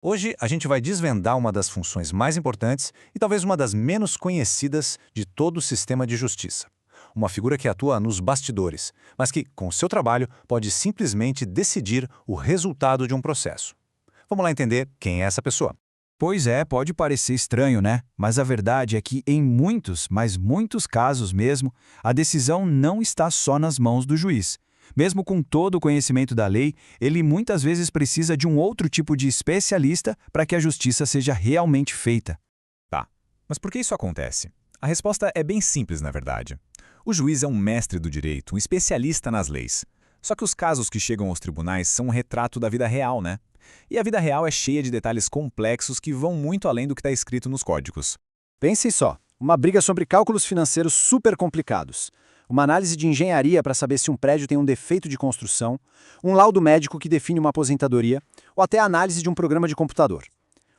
Hoje a gente vai desvendar uma das funções mais importantes e talvez uma das menos conhecidas de todo o sistema de justiça. Uma figura que atua nos bastidores, mas que, com seu trabalho, pode simplesmente decidir o resultado de um processo. Vamos lá entender quem é essa pessoa. Pois é, pode parecer estranho, né? Mas a verdade é que em muitos, mas muitos casos mesmo, a decisão não está só nas mãos do juiz. Mesmo com todo o conhecimento da lei, ele muitas vezes precisa de um outro tipo de especialista para que a justiça seja realmente feita. Tá, mas por que isso acontece? A resposta é bem simples, na verdade. O juiz é um mestre do direito, um especialista nas leis. Só que os casos que chegam aos tribunais são um retrato da vida real, né? E a vida real é cheia de detalhes complexos que vão muito além do que está escrito nos códigos. Pensem só, uma briga sobre cálculos financeiros super complicados, uma análise de engenharia para saber se um prédio tem um defeito de construção, um laudo médico que define uma aposentadoria, ou até a análise de um programa de computador.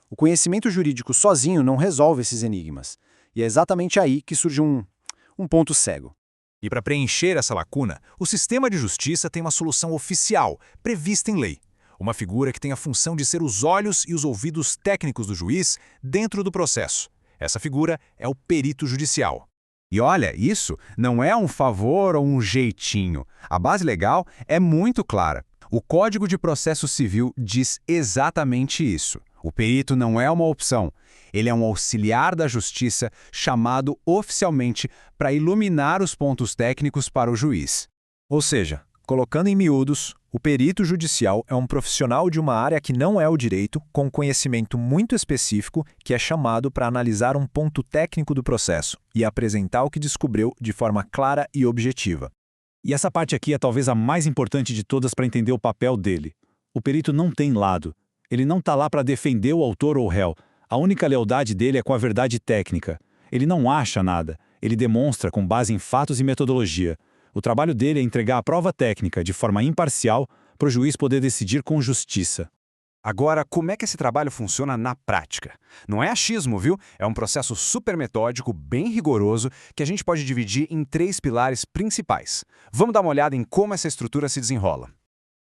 O conhecimento jurídico sozinho não resolve esses enigmas, e é exatamente aí que surge um ponto cego. E para preencher essa lacuna, o sistema de justiça tem uma solução oficial, prevista em lei. Uma figura que tem a função de ser os olhos e os ouvidos técnicos do juiz dentro do processo. Essa figura é o perito judicial. E olha, isso não é um favor ou um jeitinho. A base legal é muito clara. O Código de Processo Civil diz exatamente isso. O perito não é uma opção. Ele é um auxiliar da justiça chamado oficialmente para iluminar os pontos técnicos para o juiz. Ou seja, colocando em miúdos, o perito judicial é um profissional de uma área que não é o direito, com conhecimento muito específico, que é chamado para analisar um ponto técnico do processo e apresentar o que descobriu de forma clara e objetiva. E essa parte aqui é talvez a mais importante de todas para entender o papel dele. O perito não tem lado. Ele não está lá para defender o autor ou o réu. A única lealdade dele é com a verdade técnica. Ele não acha nada. Ele demonstra com base em fatos e metodologia. O trabalho dele é entregar a prova técnica de forma imparcial para o juiz poder decidir com justiça. Agora, como é que esse trabalho funciona na prática? Não é achismo, viu? É um processo super metódico, bem rigoroso, que a gente pode dividir em 3 pilares principais. Vamos dar uma olhada em como essa estrutura se desenrola.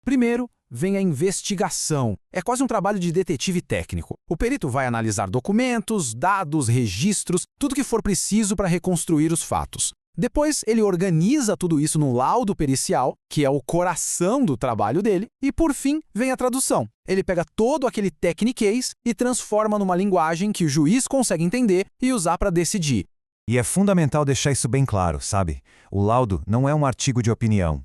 Primeiro, vem a investigação. É quase um trabalho de detetive técnico. O perito vai analisar documentos, dados, registros, tudo que for preciso para reconstruir os fatos. Depois, ele organiza tudo isso no laudo pericial, que é o coração do trabalho dele, e por fim, vem a tradução. Ele pega todo aquele techniquez e transforma numa linguagem que o juiz consegue entender e usar para decidir. E é fundamental deixar isso bem claro, sabe? O laudo não é um artigo de opinião.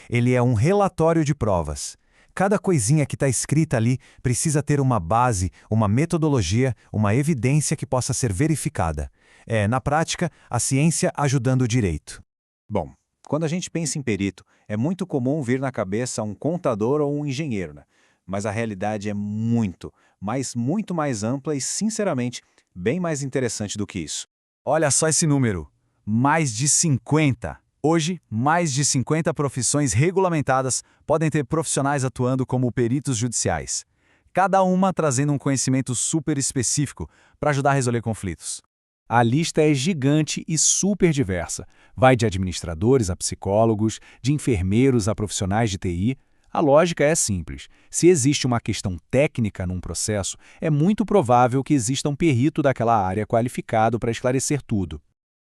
Ele é um relatório de provas. Cada coisinha que está escrita ali precisa ter uma base, uma metodologia, uma evidência que possa ser verificada. É, na prática, a ciência ajudando o direito. Bom, quando a gente pensa em perito, é muito comum vir na cabeça um contador ou um engenheiro, né? Mas a realidade é muito, mas muito mais ampla e, sinceramente, bem mais interessante do que isso. Olha só esse número. Mais de 50. Hoje, mais de 50 profissões regulamentadas podem ter profissionais atuando como peritos judiciais. Cada uma trazendo um conhecimento super específico para ajudar a resolver conflitos. A lista é gigante e super diversa. Vai de administradores a psicólogos, de enfermeiros a profissionais de TI. A lógica é simples. Se existe uma questão técnica num processo, é muito provável que exista um perito daquela área qualificado para esclarecer tudo.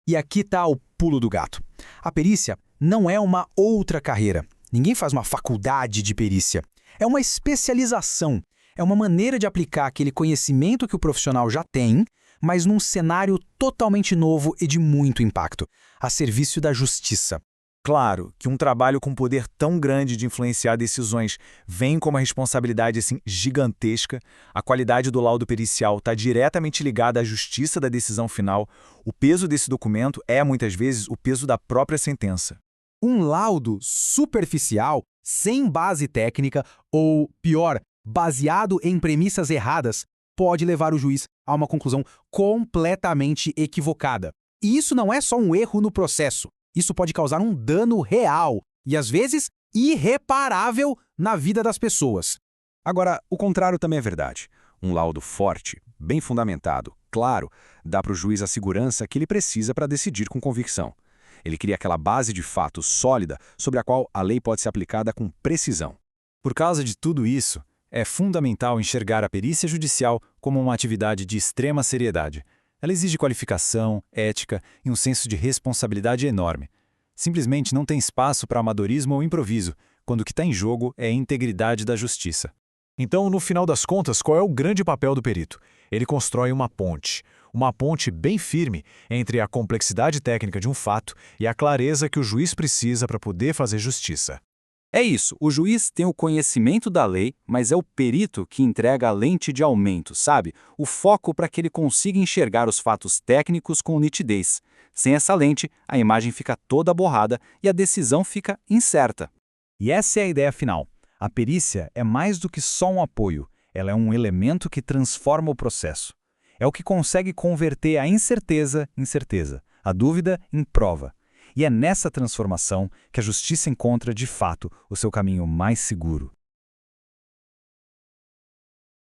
E aqui está o pulo do gato. A perícia não é uma outra carreira. Ninguém faz uma faculdade de perícia. É uma especialização. É uma maneira de aplicar aquele conhecimento que o profissional já tem, mas num cenário totalmente novo e de muito impacto, a serviço da justiça. Claro que um trabalho com poder tão grande de influenciar decisões vem com uma responsabilidade assim gigantesca, a qualidade do laudo pericial está diretamente ligada à justiça da decisão final, o peso desse documento é, muitas vezes, o peso da própria sentença. Um laudo superficial, sem base técnica, ou, pior, baseado em premissas erradas, pode levar o juiz a uma conclusão completamente equivocada. E isso não é só um erro no processo. Isso pode causar um dano real e, às vezes, irreparável na vida das pessoas. Agora, o contrário também é verdade. Um laudo forte, bem fundamentado, claro, dá para o juiz a segurança que ele precisa para decidir com convicção. Ele cria aquela base de fatos sólida sobre a qual a lei pode ser aplicada com precisão. Por causa de tudo isso, É fundamental enxergar a perícia judicial como uma atividade de extrema seriedade. Ela exige qualificação, ética e um senso de responsabilidade enorme. Simplesmente não tem espaço para amadorismo ou improviso, quando o que está em jogo é a integridade da justiça. Então, no final das contas, qual é o grande papel do perito? Ele constrói uma ponte bem firme entre a complexidade técnica de um fato e a clareza que o juiz precisa para poder fazer justiça. É isso, o juiz tem o conhecimento da lei, mas é o perito que entrega a lente de aumento, sabe? O foco para que ele consiga enxergar os fatos técnicos com nitidez. Sem essa lente, a imagem fica toda borrada e a decisão fica incerta. E essa é a ideia final. A perícia é mais do que só um apoio, ela é um elemento que transforma o processo. É o que consegue converter a incerteza em certeza, a dúvida em prova. E é nessa transformação que a justiça encontra, de fato, o seu caminho mais seguro.